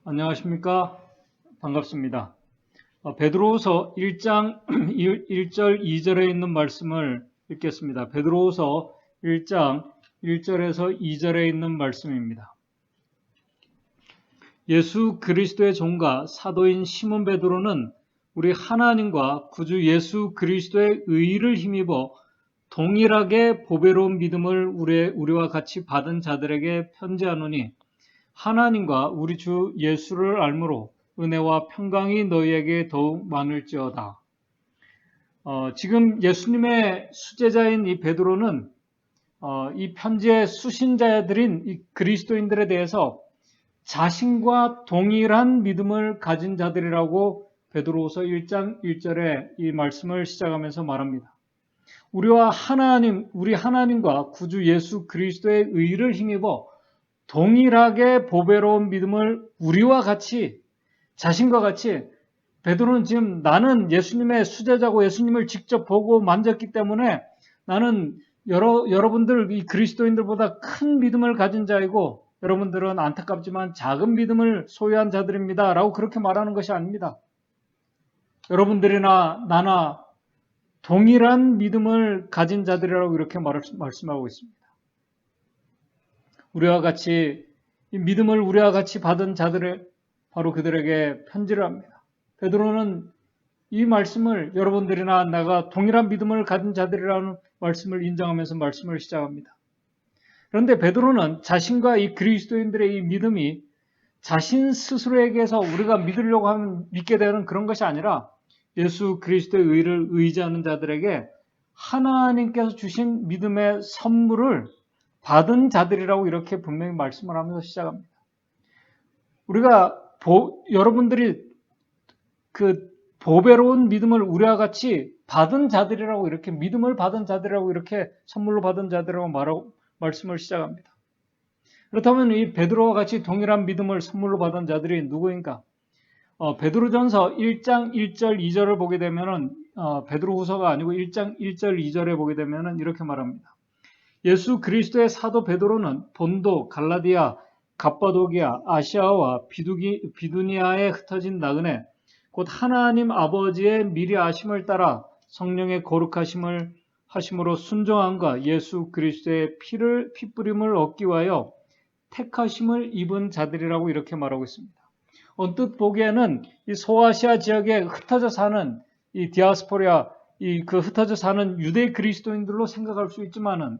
안녕하십니까? 반갑습니다. 베드로후서 1장 1절 2절에 있는 말씀을 읽겠습니다. 베드로후서 1장 1절에서 2절에 있는 말씀입니다. 예수 그리스도의 종과 사도인 시몬 베드로는 우리 하나님과 구주 예수 그리스도의 의를 힘입어 동일하게 보배로운 믿음을 우리와 같이 받은 자들에게 편지하노니 하나님과 우리 주 예수를 알므로 은혜와 평강이 너희에게 더욱 많을지어다. 지금 예수님의 수제자인 이 베드로는 이 편지의 수신자들인 이 그리스도인들에 대해서 자신과 동일한 믿음을 가진 자들이라고 베드로후서 1장 1절에 이 말씀을 시작하면서 말합니다. 우리 하나님과 구주 예수 그리스도의 의를 힘입어 동일하게 보배로운 믿음을 우리와 같이, 자신과 같이, 베드로는 지금 나는 예수님의 수제자고 예수님을 직접 보고 만졌기 때문에 나는 여러분들 이 그리스도인들보다 큰 믿음을 가진 자이고 여러분들은 안타깝지만 작은 믿음을 소유한 자들입니다. 라고 그렇게 말하는 것이 아닙니다. 여러분들이나 나나 동일한 믿음을 가진 자들이라고 이렇게 말씀하고 있습니다. 우리와 같이 이 믿음을 우리와 같이 받은 자들을 바로 그들에게 편지를 합니다. 베드로는 이 말씀을 여러분들이나 내가 동일한 믿음을 가진 자들이라는 말씀을 인정하면서 말씀을 시작합니다. 그런데 베드로는 자신과 이 그리스도인들의 이 믿음이 자신 스스로에게서 우리가 믿으려고 하면 믿게 되는 그런 것이 아니라 예수 그리스도의 의를 의지하는 자들에게 하나님께서 주신 믿음의 선물을 받은 자들이라고 이렇게 분명히 말씀을 하면서 시작합니다. 우리가 여러분들이 그 보배로운 믿음을 우리와 같이 받은 자들이라고 이렇게 믿음을 받은 자들이라고 이렇게 선물로 받은 자들이라고 말씀을 시작합니다. 그렇다면 이 베드로와 같이 동일한 믿음을 선물로 받은 자들이 누구인가? 베드로전서 1장 1절 2절을 보게 되면은 베드로후서가 아니고 1장 1절 2절에 보게 되면은 이렇게 말합니다. 예수 그리스도의 사도 베드로는 본도, 갈라디아, 갑바도기아, 아시아와 비두니아에 흩어진 나그네, 곧 하나님 아버지의 미리 아심을 따라 성령의 거룩하심을 하심으로 순종함과 예수 그리스도의 피뿌림을 얻기 위하여 택하심을 입은 자들이라고 이렇게 말하고 있습니다. 언뜻 보기에는 이 소아시아 지역에 흩어져 사는 이 디아스포리아, 그 흩어져 사는 유대 그리스도인들로 생각할 수 있지만은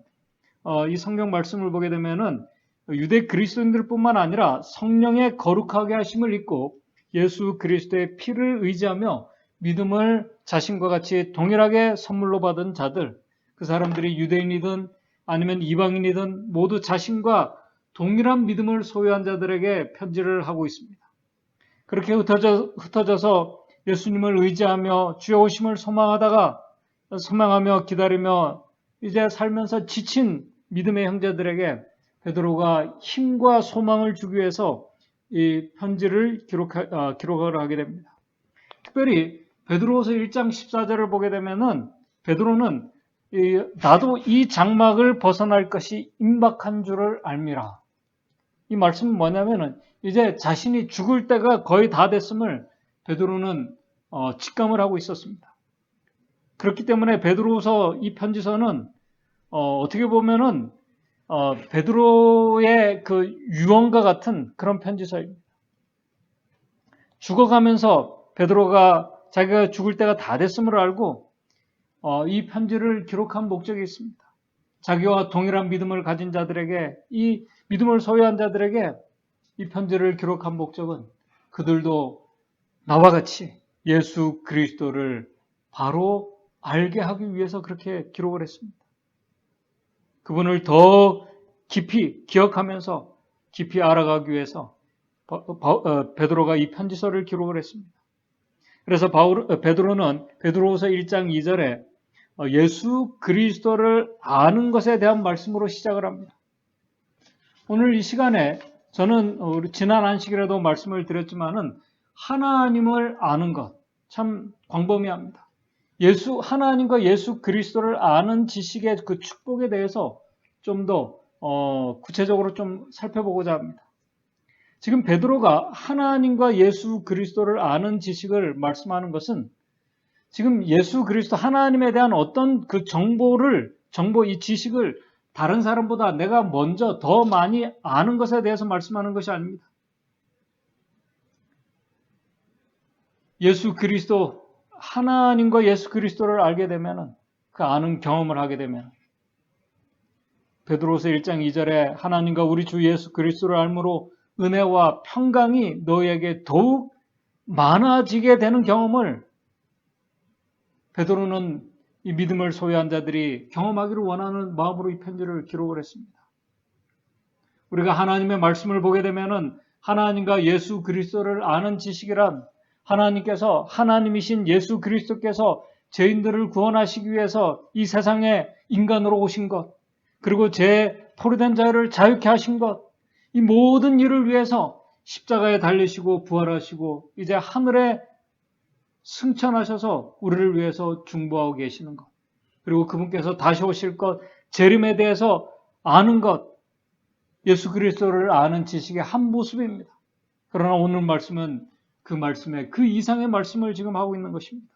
이 성경 말씀을 보게 되면은 유대 그리스도인들뿐만 아니라 성령의 거룩하게 하심을 입고 예수 그리스도의 피를 의지하며 믿음을 자신과 같이 동일하게 선물로 받은 자들, 그 사람들이 유대인이든 아니면 이방인이든 모두 자신과 동일한 믿음을 소유한 자들에게 편지를 하고 있습니다. 그렇게 흩어져서 예수님을 의지하며 주의 오심을 소망하며 기다리며 이제 살면서 지친 믿음의 형제들에게 베드로가 힘과 소망을 주기 위해서 이 편지를 기록을 하게 됩니다. 특별히 베드로후서 1장 14절을 보게 되면은 베드로는 나도 이 장막을 벗어날 것이 임박한 줄을 알미라. 이 말씀은 뭐냐면은 이제 자신이 죽을 때가 거의 다 됐음을 베드로는 직감을 하고 있었습니다. 그렇기 때문에 베드로후서 이 편지서는 어떻게 보면은 베드로의 그 유언과 같은 그런 편지서입니다. 죽어가면서 베드로가 자기가 죽을 때가 다 됐음을 알고 이 편지를 기록한 목적이 있습니다. 자기와 동일한 믿음을 가진 자들에게, 이 믿음을 소유한 자들에게 이 편지를 기록한 목적은 그들도 나와 같이 예수 그리스도를 바로 알게 하기 위해서 그렇게 기록을 했습니다. 그분을 더 깊이 기억하면서 깊이 알아가기 위해서 베드로가 이 편지서를 기록을 했습니다. 그래서 베드로는 베드로후서 1장 2절에 예수 그리스도를 아는 것에 대한 말씀으로 시작을 합니다. 오늘 이 시간에 저는 지난 안식일에도 말씀을 드렸지만은 하나님을 아는 것 참 광범위합니다. 하나님과 예수 그리스도를 아는 지식의 그 축복에 대해서 좀 더 구체적으로 좀 살펴보고자 합니다. 지금 베드로가 하나님과 예수 그리스도를 아는 지식을 말씀하는 것은 지금 예수 그리스도 하나님에 대한 어떤 그 이 지식을 다른 사람보다 내가 먼저 더 많이 아는 것에 대해서 말씀하는 것이 아닙니다. 하나님과 예수 그리스도를 알게 되면 그 아는 경험을 하게 되면 베드로서 1장 2절에 하나님과 우리 주 예수 그리스도를 알므로 은혜와 평강이 너희에게 더욱 많아지게 되는 경험을 베드로는 이 믿음을 소유한 자들이 경험하기를 원하는 마음으로 이 편지를 기록을 했습니다. 우리가 하나님의 말씀을 보게 되면은 하나님과 예수 그리스도를 아는 지식이란 하나님이신 예수 그리스도께서 죄인들을 구원하시기 위해서 이 세상에 인간으로 오신 것, 그리고 죄 포로된 자를 자유케 하신 것, 이 모든 일을 위해서 십자가에 달리시고 부활하시고 이제 하늘에 승천하셔서 우리를 위해서 중보하고 계시는 것, 그리고 그분께서 다시 오실 것, 재림에 대해서 아는 것, 예수 그리스도를 아는 지식의 한 모습입니다. 그러나 오늘 말씀은 그 이상의 말씀을 지금 하고 있는 것입니다.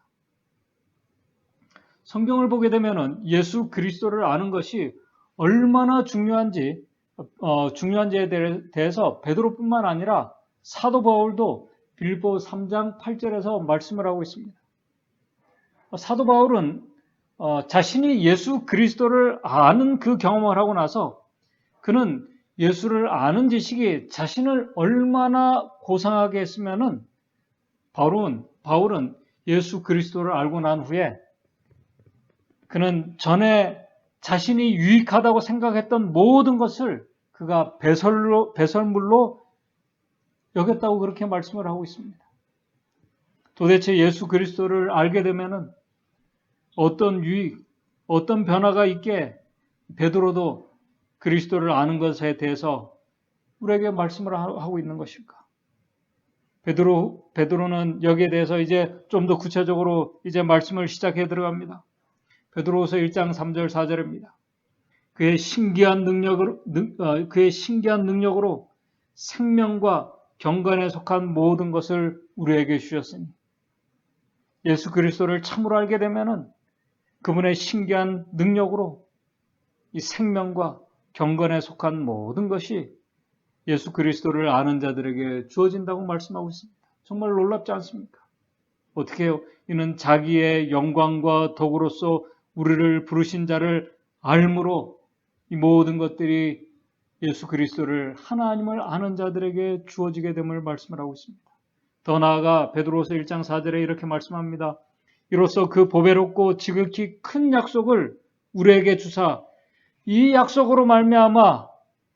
성경을 보게 되면 예수 그리스도를 아는 것이 얼마나 중요한지에 대해서 베드로뿐만 아니라 사도 바울도 빌보 3장 8절에서 말씀을 하고 있습니다. 사도 바울은 자신이 예수 그리스도를 아는 그 경험을 하고 나서 그는 예수를 아는 지식이 자신을 얼마나 고상하게 했으면은 바울은 예수 그리스도를 알고 난 후에 그는 전에 자신이 유익하다고 생각했던 모든 것을 그가 배설물로 여겼다고 그렇게 말씀을 하고 있습니다. 도대체 예수 그리스도를 알게 되면은 어떤 유익, 어떤 변화가 있게 베드로도 그리스도를 아는 것에 대해서 우리에게 말씀을 하고 있는 것일까? 베드로는 여기에 대해서 이제 좀 더 구체적으로 이제 말씀을 시작해 들어갑니다. 베드로후서 1장 3절 4절입니다. 그의 신기한 능력으로 생명과 경건에 속한 모든 것을 우리에게 주셨으니 예수 그리스도를 참으로 알게 되면은 그분의 신기한 능력으로 이 생명과 경건에 속한 모든 것이 예수 그리스도를 아는 자들에게 주어진다고 말씀하고 있습니다. 정말 놀랍지 않습니까? 어떻게 해요? 이는 자기의 영광과 덕으로서 우리를 부르신 자를 알므로 이 모든 것들이 예수 그리스도를 하나님을 아는 자들에게 주어지게 됨을 말씀을 하고 있습니다. 더 나아가 베드로서 1장 4절에 이렇게 말씀합니다. 이로써 그 보배롭고 지극히 큰 약속을 우리에게 주사 이 약속으로 말미암아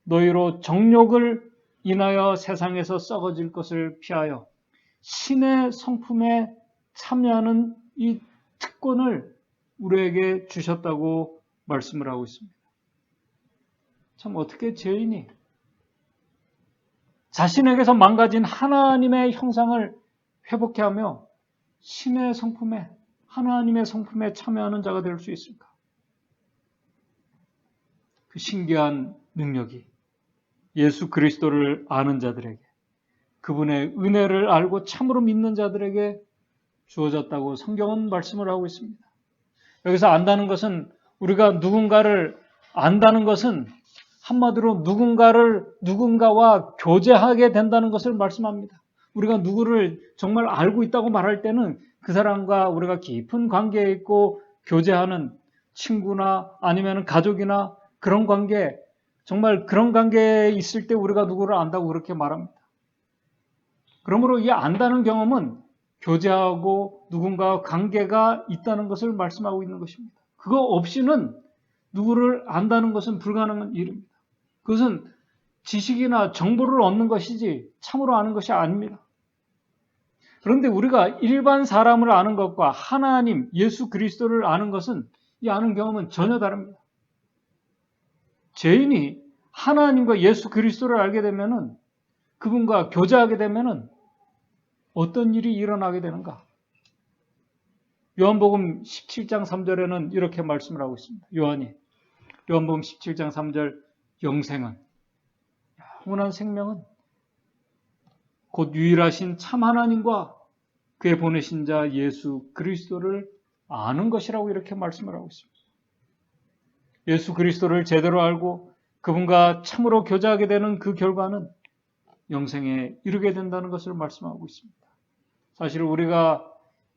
너희로 정욕을 인하여 세상에서 썩어질 것을 피하여 신의 성품에 참여하는 이 특권을 우리에게 주셨다고 말씀을 하고 있습니다. 참 어떻게 죄인이 자신에게서 망가진 하나님의 형상을 회복해 하며 신의 성품에, 하나님의 성품에 참여하는 자가 될 수 있을까? 그 신기한 능력이 예수 그리스도를 아는 자들에게, 그분의 은혜를 알고 참으로 믿는 자들에게 주어졌다고 성경은 말씀을 하고 있습니다. 여기서 안다는 것은, 우리가 누군가를 안다는 것은 한마디로 누군가와 교제하게 된다는 것을 말씀합니다. 우리가 누구를 정말 알고 있다고 말할 때는 그 사람과 우리가 깊은 관계에 있고 교제하는 친구나 아니면 가족이나 그런 관계, 정말 그런 관계에 있을 때 우리가 누구를 안다고 그렇게 말합니다. 그러므로 이 안다는 경험은 교제하고 누군가와 관계가 있다는 것을 말씀하고 있는 것입니다. 그거 없이는 누구를 안다는 것은 불가능한 일입니다. 그것은 지식이나 정보를 얻는 것이지 참으로 아는 것이 아닙니다. 그런데 우리가 일반 사람을 아는 것과 하나님, 예수 그리스도를 아는 것은, 이 아는 경험은 전혀 다릅니다. 죄인이 하나님과 예수 그리스도를 알게 되면은, 그분과 교제하게 되면은 어떤 일이 일어나게 되는가? 요한복음 17장 3절에는 이렇게 말씀을 하고 있습니다. 요한복음 17장 3절, 영생은, 영원한 생명은 곧 유일하신 참 하나님과 그의 보내신 자 예수 그리스도를 아는 것이라고 이렇게 말씀을 하고 있습니다. 예수 그리스도를 제대로 알고 그분과 참으로 교제하게 되는 그 결과는 영생에 이르게 된다는 것을 말씀하고 있습니다. 사실 우리가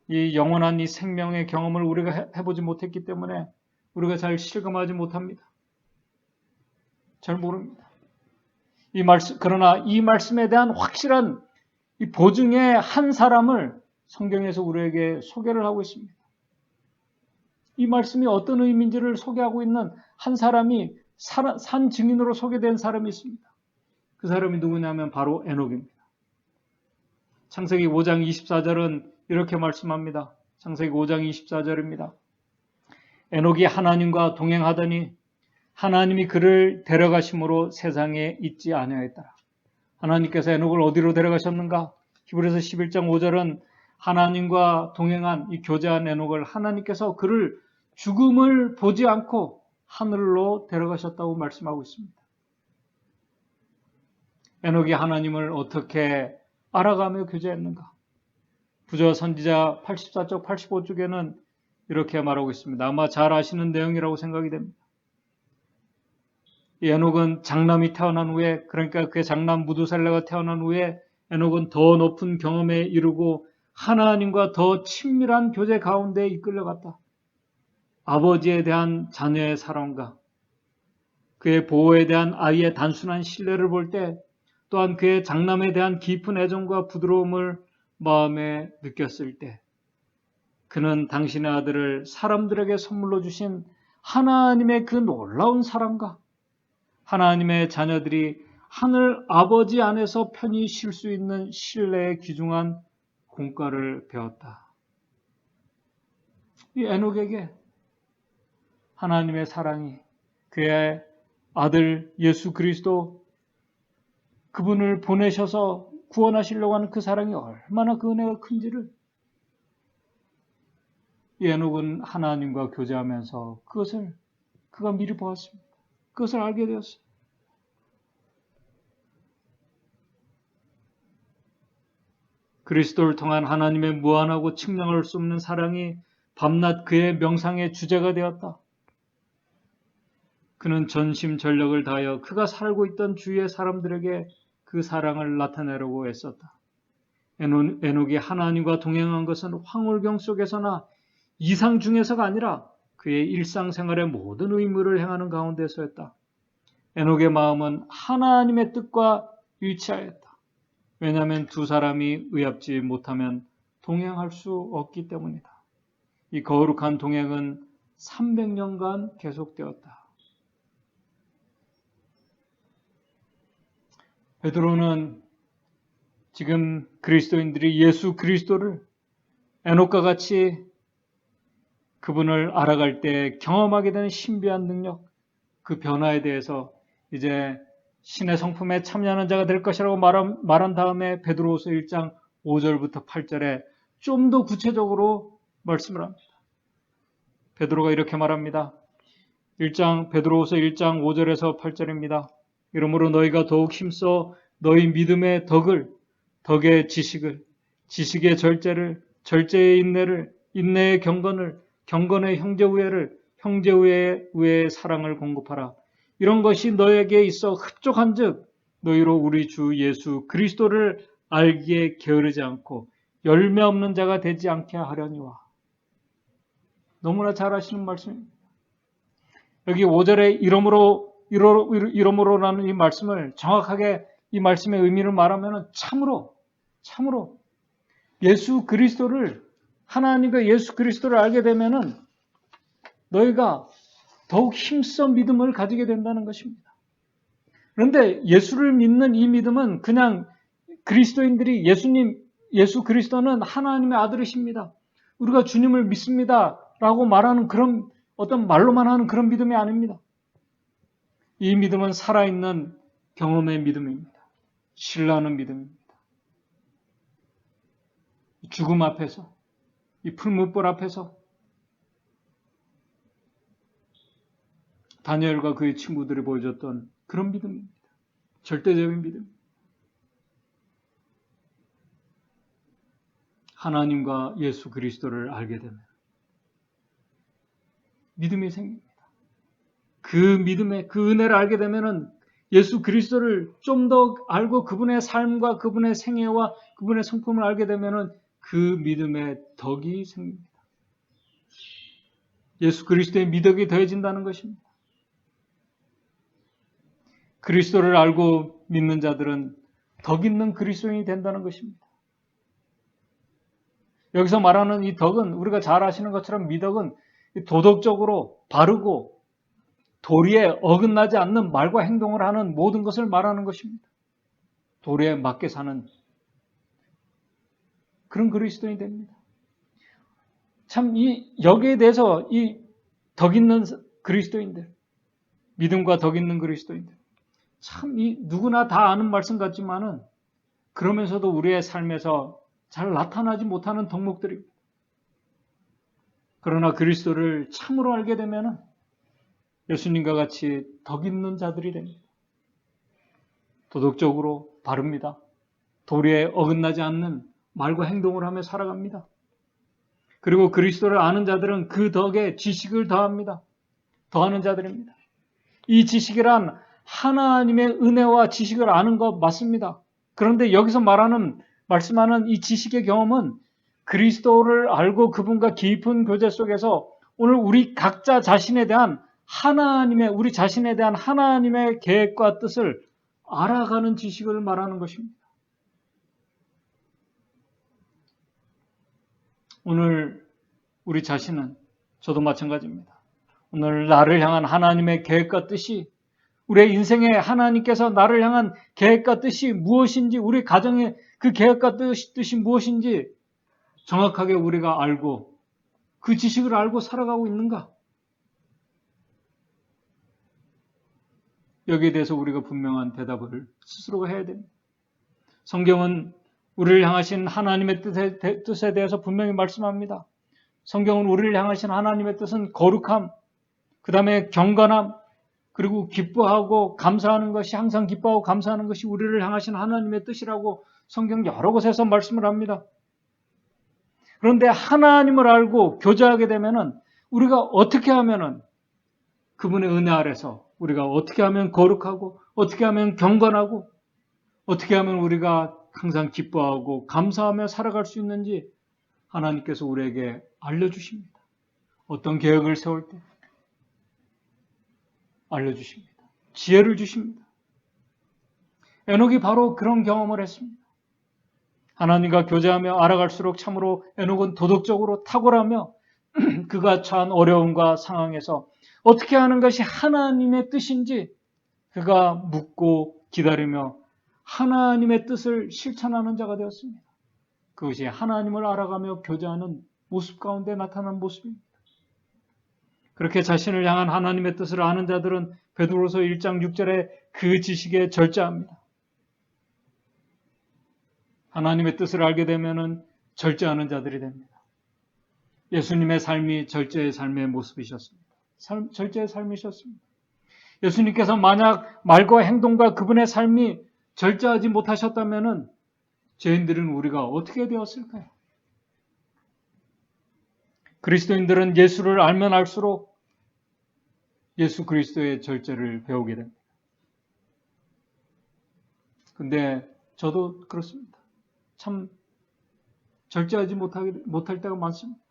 이 영원한 이 생명의 경험을 우리가 해보지 못했기 때문에 우리가 잘 실감하지 못합니다. 잘 모릅니다. 그러나 이 말씀에 대한 확실한 이 보증의 한 사람을 성경에서 우리에게 소개를 하고 있습니다. 이 말씀이 어떤 의미인지를 소개하고 있는 한 사람이 산 증인으로 소개된 사람이 있습니다. 그 사람이 누구냐면 바로 에녹입니다. 창세기 5장 24절은 이렇게 말씀합니다. 창세기 5장 24절입니다. 에녹이 하나님과 동행하더니 하나님이 그를 데려가심으로 세상에 있지 아니하였더라. 하나님께서 에녹을 어디로 데려가셨는가? 히브리서 11장 5절은 하나님과 동행한 이 교제한 에녹을 하나님께서 그를 죽음을 보지 않고 하늘로 데려가셨다고 말씀하고 있습니다. 에녹이 하나님을 어떻게 알아가며 교제했는가? 부저 선지자 84쪽 85쪽에는 이렇게 말하고 있습니다. 아마 잘 아시는 내용이라고 생각이 됩니다. 이 에녹은 장남이 태어난 후에, 그러니까 그의 장남 무두살레가 태어난 후에 에녹은 더 높은 경험에 이르고 하나님과 더 친밀한 교제 가운데 이끌려갔다. 아버지에 대한 자녀의 사랑과 그의 보호에 대한 아이의 단순한 신뢰를 볼 때 또한 그의 장남에 대한 깊은 애정과 부드러움을 마음에 느꼈을 때 그는 당신의 아들을 사람들에게 선물로 주신 하나님의 그 놀라운 사랑과 하나님의 자녀들이 하늘 아버지 안에서 편히 쉴 수 있는 신뢰에 귀중한 공과를 배웠다. 이 에녹에게 하나님의 사랑이 그의 아들 예수 그리스도 그분을 보내셔서 구원하시려고 하는 그 사랑이 얼마나 그 은혜가 큰지를 이 에녹은 하나님과 교제하면서 그것을 그가 미리 보았습니다. 그것을 알게 되었어요. 그리스도를 통한 하나님의 무한하고 측량할 수 없는 사랑이 밤낮 그의 명상의 주제가 되었다. 그는 전심전력을 다하여 그가 살고 있던 주위의 사람들에게 그 사랑을 나타내려고 애썼다. 에녹이 하나님과 동행한 것은 황홀경 속에서나 이상 중에서가 아니라 그의 일상생활의 모든 의무를 행하는 가운데서였다. 에녹의 마음은 하나님의 뜻과 일치하였다. 왜냐하면 두 사람이 의합지 못하면 동행할 수 없기 때문이다. 이 거룩한 동행은 300년간 계속되었다. 베드로는 지금 그리스도인들이 예수 그리스도를 에녹과 같이 그분을 알아갈 때 경험하게 되는 신비한 능력, 그 변화에 대해서 이제 신의 성품에 참여하는 자가 될 것이라고 말한 다음에 베드로후서 1장 5절부터 8절에 좀 더 구체적으로 말씀을 합니다. 베드로가 이렇게 말합니다. 베드로후서 1장 5절에서 8절입니다. 이러므로 너희가 더욱 힘써 너희 믿음의 덕의 지식을, 지식의 절제를, 절제의 인내를, 인내의 경건을, 경건의 형제우애를, 형제우애의 사랑을 공급하라. 이런 것이 너에게 있어 흡족한 즉 너희로 우리 주 예수 그리스도를 알기에 게으르지 않고 열매 없는 자가 되지 않게 하려니와. 너무나 잘 아시는 말씀입니다. 여기 5절에 이러므로라는 이 말씀을 정확하게 이 말씀의 의미를 말하면 참으로 예수 그리스도를 하나님과 예수 그리스도를 알게 되면은 너희가 더욱 힘써 믿음을 가지게 된다는 것입니다. 그런데 예수를 믿는 이 믿음은 그냥 그리스도인들이 예수 그리스도는 하나님의 아들이십니다. 우리가 주님을 믿습니다. 라고 말하는 그런 어떤 말로만 하는 그런 믿음이 아닙니다. 이 믿음은 살아있는 경험의 믿음입니다. 신뢰하는 믿음입니다. 죽음 앞에서, 이 풀무불 앞에서 다니엘과 그의 친구들이 보여줬던 그런 믿음입니다. 절대적인 믿음. 하나님과 예수 그리스도를 알게 되면 믿음이 생깁니다. 그 믿음의 그 은혜를 알게 되면은 예수 그리스도를 좀 더 알고 그분의 삶과 그분의 생애와 그분의 성품을 알게 되면은 그 믿음의 덕이 생깁니다. 예수 그리스도의 미덕이 더해진다는 것입니다. 그리스도를 알고 믿는 자들은 덕 있는 그리스도인이 된다는 것입니다. 여기서 말하는 이 덕은 우리가 잘 아시는 것처럼 미덕은 도덕적으로 바르고 도리에 어긋나지 않는 말과 행동을 하는 모든 것을 말하는 것입니다. 도리에 맞게 사는 그런 그리스도인이 됩니다. 참 여기에 대해서 이 덕 있는 그리스도인들, 믿음과 덕 있는 그리스도인들, 참 누구나 다 아는 말씀 같지만은 그러면서도 우리의 삶에서 잘 나타나지 못하는 덕목들입니다. 그러나 그리스도를 참으로 알게 되면은 예수님과 같이 덕 있는 자들이 됩니다. 도덕적으로 바릅니다. 도리에 어긋나지 않는 말과 행동을 하며 살아갑니다. 그리고 그리스도를 아는 자들은 그 덕에 지식을 더합니다. 더하는 자들입니다. 이 지식이란 하나님의 은혜와 지식을 아는 것 맞습니다. 그런데 여기서 말씀하는 이 지식의 경험은 그리스도를 알고 그분과 깊은 교제 속에서 오늘 우리 각자 자신에 대한 우리 자신에 대한 하나님의 계획과 뜻을 알아가는 지식을 말하는 것입니다. 오늘 우리 자신은 저도 마찬가지입니다. 오늘 나를 향한 하나님의 계획과 뜻이 우리의 인생에 하나님께서 나를 향한 계획과 뜻이 무엇인지 우리 가정의 그 계획과 뜻이 무엇인지 정확하게 우리가 알고 그 지식을 알고 살아가고 있는가? 여기에 대해서 우리가 분명한 대답을 스스로가 해야 됩니다. 성경은 우리를 향하신 하나님의 뜻에 대해서 분명히 말씀합니다. 성경은 우리를 향하신 하나님의 뜻은 거룩함, 그 다음에 경건함, 그리고 기뻐하고 감사하는 것이 항상 기뻐하고 감사하는 것이 우리를 향하신 하나님의 뜻이라고 성경 여러 곳에서 말씀을 합니다. 그런데 하나님을 알고 교제하게 되면은 우리가 어떻게 하면은 그분의 은혜 아래서 우리가 어떻게 하면 거룩하고 어떻게 하면 경건하고 어떻게 하면 우리가 항상 기뻐하고 감사하며 살아갈 수 있는지 하나님께서 우리에게 알려주십니다. 어떤 계획을 세울 때 알려주십니다. 지혜를 주십니다. 에녹이 바로 그런 경험을 했습니다. 하나님과 교제하며 알아갈수록 참으로 에녹은 도덕적으로 탁월하며 그가 처한 어려움과 상황에서 어떻게 하는 것이 하나님의 뜻인지 그가 묻고 기다리며 하나님의 뜻을 실천하는 자가 되었습니다. 그것이 하나님을 알아가며 교제하는 모습 가운데 나타난 모습입니다. 그렇게 자신을 향한 하나님의 뜻을 아는 자들은 베드로서 1장 6절에 그 지식에 절제합니다. 하나님의 뜻을 알게 되면 절제하는 자들이 됩니다. 예수님의 삶이 절제의 삶의 모습이셨습니다. 절제의 삶이셨습니다. 예수님께서 만약 말과 행동과 그분의 삶이 절제하지 못하셨다면 죄인들은 우리가 어떻게 되었을까요? 그리스도인들은 예수를 알면 알수록 예수 그리스도의 절제를 배우게 됩니다. 근데 저도 그렇습니다. 참 절제하지 못할 때가 많습니다.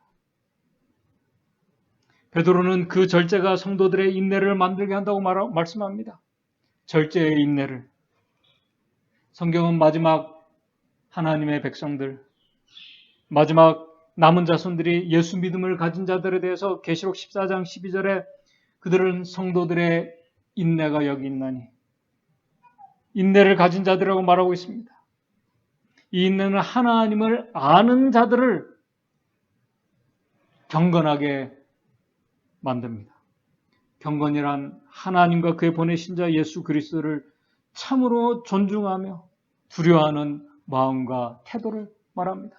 베드로는 그 절제가 성도들의 인내를 만들게 한다고 말씀합니다. 절제의 인내를. 성경은 마지막 하나님의 백성들, 마지막 남은 자손들이 예수 믿음을 가진 자들에 대해서 계시록 14장 12절에 그들은 성도들의 인내가 여기 있나니 인내를 가진 자들이라고 말하고 있습니다. 이 인내는 하나님을 아는 자들을 경건하게 만듭니다. 경건이란 하나님과 그의 보내신 자 예수 그리스도를 참으로 존중하며 두려워하는 마음과 태도를 말합니다.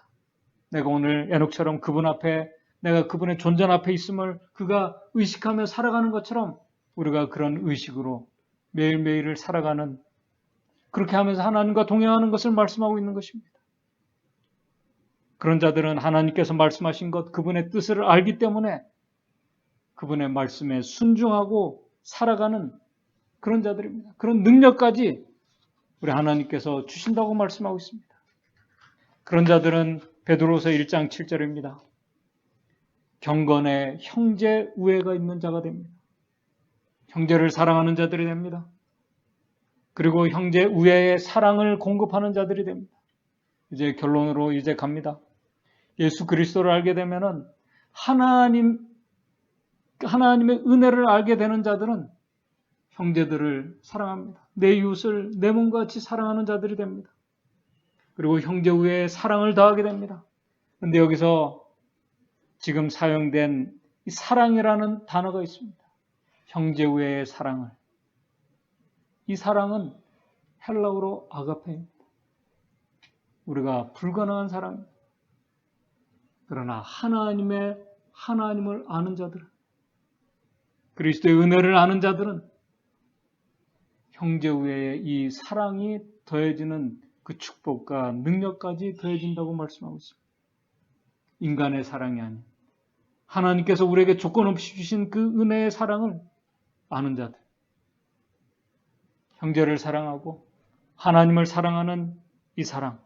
내가 오늘 에녹처럼 그분 앞에 내가 그분의 존전 앞에 있음을 그가 의식하며 살아가는 것처럼 우리가 그런 의식으로 매일매일을 살아가는 그렇게 하면서 하나님과 동행하는 것을 말씀하고 있는 것입니다. 그런 자들은 하나님께서 말씀하신 것, 그분의 뜻을 알기 때문에 그분의 말씀에 순종하고 살아가는 그런 자들입니다. 그런 능력까지 우리 하나님께서 주신다고 말씀하고 있습니다. 그런 자들은 베드로서 1장 7절입니다. 경건에 형제 우애가 있는 자가 됩니다. 형제를 사랑하는 자들이 됩니다. 그리고 형제 우애의 사랑을 공급하는 자들이 됩니다. 이제 결론으로 이제 갑니다. 예수 그리스도를 알게 되면은 하나님의 은혜를 알게 되는 자들은 형제들을 사랑합니다. 내 이웃을 내 몸과 같이 사랑하는 자들이 됩니다. 그리고 형제 우애의 사랑을 더하게 됩니다. 그런데 여기서 지금 사용된 이 사랑이라는 단어가 있습니다. 형제 우애의 사랑을. 이 사랑은 헬라어로 아가페입니다. 우리가 불가능한 사랑입니다. 그러나 하나님을 아는 자들, 그리스도의 은혜를 아는 자들은 형제 우애의 이 사랑이 더해지는 그 축복과 능력까지 더해진다고 말씀하고 있습니다. 인간의 사랑이 아닌 하나님께서 우리에게 조건 없이 주신 그 은혜의 사랑을 아는 자들, 형제를 사랑하고 하나님을 사랑하는 이 사랑,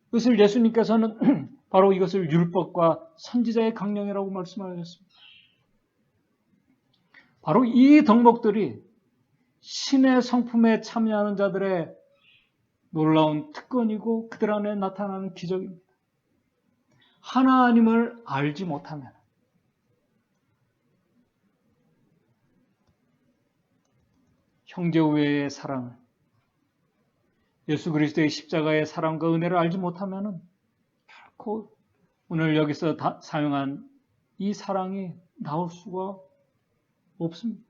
이것을 예수님께서는 바로 이것을 율법과 선지자의 강령이라고 말씀하셨습니다. 바로 이 덕목들이 신의 성품에 참여하는 자들의 놀라운 특권이고 그들 안에 나타나는 기적입니다. 하나님을 알지 못하면 형제 우애의 사랑을, 예수 그리스도의 십자가의 사랑과 은혜를 알지 못하면 결코 오늘 여기서 사용한 이 사랑이 나올 수가 없습니다.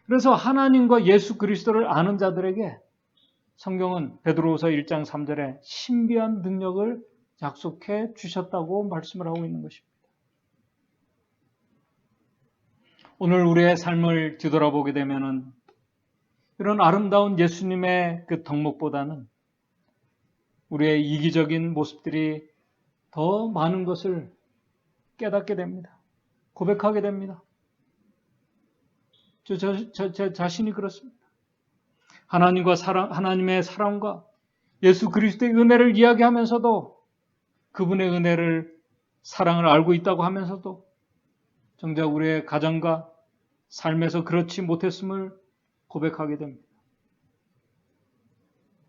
그래서 하나님과 예수 그리스도를 아는 자들에게 성경은 베드로후서 1장 3절에 신비한 능력을 약속해 주셨다고 말씀을 하고 있는 것입니다. 오늘 우리의 삶을 뒤돌아보게 되면은 이런 아름다운 예수님의 그 덕목보다는 우리의 이기적인 모습들이 더 많은 것을 깨닫게 됩니다. 고백하게 됩니다. 제 자신이 그렇습니다. 하나님의 사랑과 예수 그리스도의 은혜를 이야기하면서도 그분의 은혜를, 사랑을 알고 있다고 하면서도 정작 우리의 가정과 삶에서 그렇지 못했음을 고백하게 됩니다.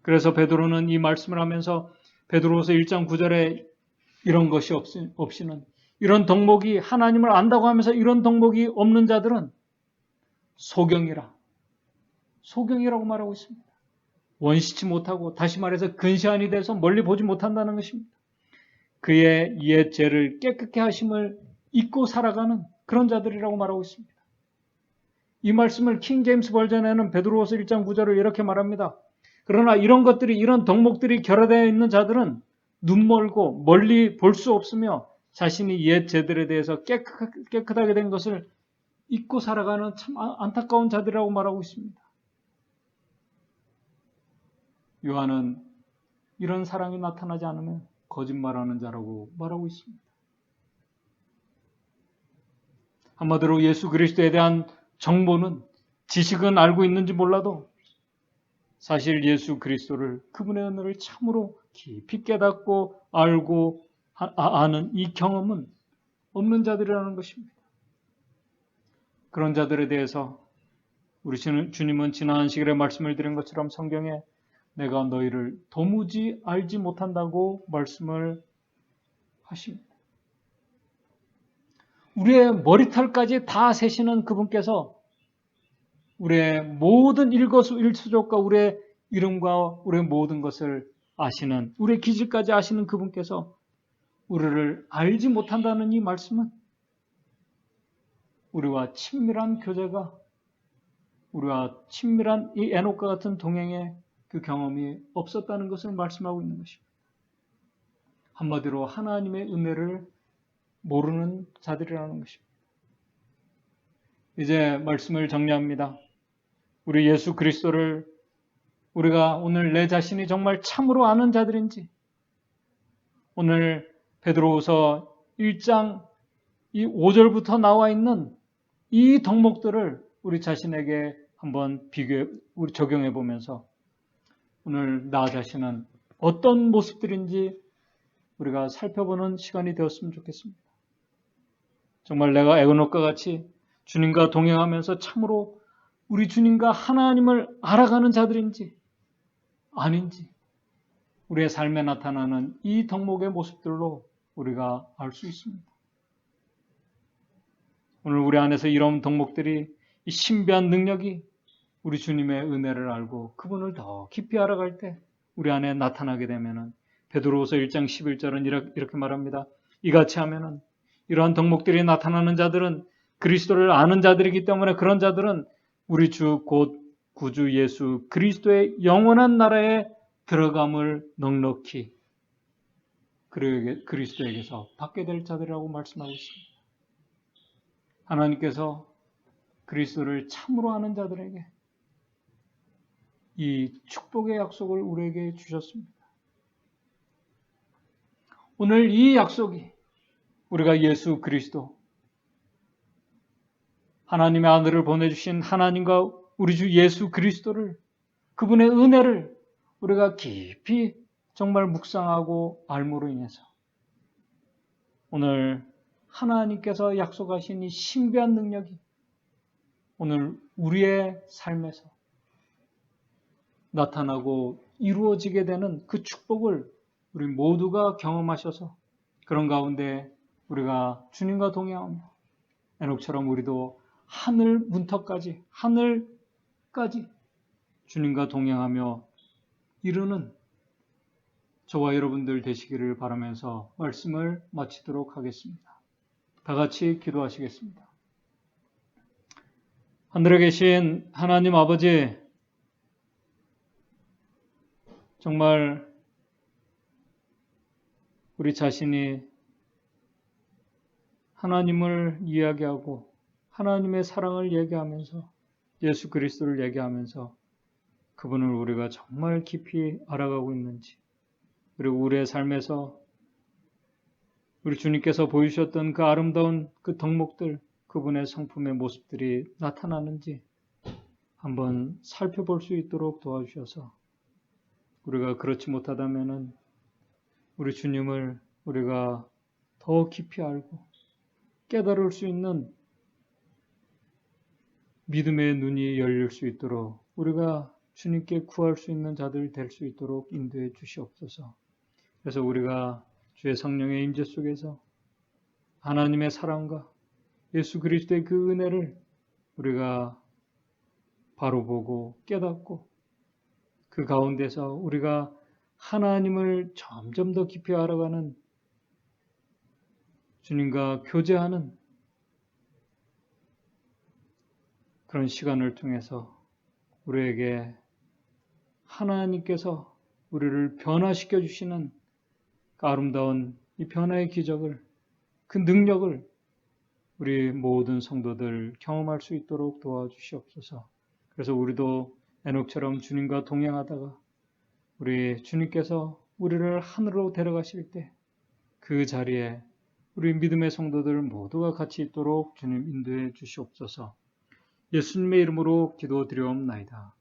그래서 베드로는 이 말씀을 하면서 베드로후서 1장 9절에 이런 것이 없이는, 이런 덕목이, 하나님을 안다고 하면서 이런 덕목이 없는 자들은 소경이라고 말하고 있습니다. 원시치 못하고, 다시 말해서 근시안이 돼서 멀리 보지 못한다는 것입니다. 그의 옛 죄를 깨끗게 하심을 잊고 살아가는 그런 자들이라고 말하고 있습니다. 이 말씀을 킹 제임스 버전에는 베드로후서 1장 9절을 이렇게 말합니다. 그러나 이런 덕목들이 결여되어 있는 자들은 눈멀고 멀리 볼 수 없으며 자신이 옛 죄들에 대해서 깨끗하게 된 것을 잊고 살아가는 참 안타까운 자들이라고 말하고 있습니다. 요한은 이런 사랑이 나타나지 않으면 거짓말하는 자라고 말하고 있습니다. 한마디로 예수 그리스도에 대한 정보는, 지식은 알고 있는지 몰라도 사실 예수 그리스도를, 그분의 은혜를 참으로 깊이 깨닫고 알고 아는 이 경험은 없는 자들이라는 것입니다. 그런 자들에 대해서 우리 주님은 지난 시간에 말씀을 드린 것처럼 성경에 내가 너희를 도무지 알지 못한다고 말씀을 하십니다. 우리의 머리털까지 다 세시는 그분께서 우리의 모든 일거수일투족과 우리의 이름과 우리의 모든 것을 아시는, 우리의 기질까지 아시는 그분께서 우리를 알지 못한다는 이 말씀은 우리와 친밀한 교제가, 우리와 친밀한 이 에녹과 같은 동행의 그 경험이 없었다는 것을 말씀하고 있는 것입니다. 한마디로 하나님의 은혜를 모르는 자들이라는 것입니다. 이제 말씀을 정리합니다. 우리 예수 그리스도를 우리가 오늘 내 자신이 정말 참으로 아는 자들인지, 오늘 베드로후서 1장 이 5절부터 나와 있는 이 덕목들을 우리 자신에게 한번 우리 적용해 보면서 오늘 나 자신은 어떤 모습들인지 우리가 살펴보는 시간이 되었으면 좋겠습니다. 정말 내가 에고녹과 같이 주님과 동행하면서 참으로 우리 주님과 하나님을 알아가는 자들인지 아닌지 우리의 삶에 나타나는 이 덕목의 모습들로 우리가 알 수 있습니다. 오늘 우리 안에서 이런 덕목들이 이 신비한 능력이 우리 주님의 은혜를 알고 그분을 더 깊이 알아갈 때 우리 안에 나타나게 되면은 베드로후서 1장 11절은 이렇게 말합니다. 이같이 하면은 이러한 덕목들이 나타나는 자들은 그리스도를 아는 자들이기 때문에 그런 자들은 우리 주 곧 구주 예수 그리스도의 영원한 나라에 들어감을 넉넉히 그리스도에게서 받게 될 자들이라고 말씀하고 있습니다. 하나님께서 그리스도를 참으로 아는 자들에게 이 축복의 약속을 우리에게 주셨습니다. 오늘 이 약속이 우리가 예수 그리스도 하나님의 아들을 보내주신 하나님과 우리 주 예수 그리스도를 그분의 은혜를 우리가 깊이 정말 묵상하고 알므로 인해서 오늘 하나님께서 약속하신 이 신비한 능력이 오늘 우리의 삶에서 나타나고 이루어지게 되는 그 축복을 우리 모두가 경험하셔서 그런 가운데 우리가 주님과 동행하며 에녹처럼 우리도 하늘 문턱까지 하늘까지 주님과 동행하며 이루는 저와 여러분들 되시기를 바라면서 말씀을 마치도록 하겠습니다. 다 같이 기도하시겠습니다. 하늘에 계신 하나님 아버지, 정말 우리 자신이 하나님을 이야기하고 하나님의 사랑을 얘기하면서 예수 그리스도를 얘기하면서 그분을 우리가 정말 깊이 알아가고 있는지, 그리고 우리의 삶에서 우리 주님께서 보이셨던 그 아름다운 그 덕목들, 그분의 성품의 모습들이 나타나는지 한번 살펴볼 수 있도록 도와주셔서 우리가 그렇지 못하다면은 우리 주님을 우리가 더 깊이 알고 깨달을 수 있는 믿음의 눈이 열릴 수 있도록 우리가 주님께 구할 수 있는 자들 될 수 있도록 인도해 주시옵소서. 그래서 우리가 주의 성령의 임재 속에서 하나님의 사랑과 예수 그리스도의 그 은혜를 우리가 바로 보고 깨닫고 그 가운데서 우리가 하나님을 점점 더 깊이 알아가는 주님과 교제하는 그런 시간을 통해서 우리에게 하나님께서 우리를 변화시켜 주시는 그 아름다운 이 변화의 기적을, 그 능력을 우리 모든 성도들 경험할 수 있도록 도와주시옵소서. 그래서 우리도 에녹처럼 주님과 동행하다가 우리 주님께서 우리를 하늘로 데려가실 때 그 자리에 우리 믿음의 성도들 모두가 같이 있도록 주님 인도해 주시옵소서. 예수님의 이름으로 기도드리옵나이다.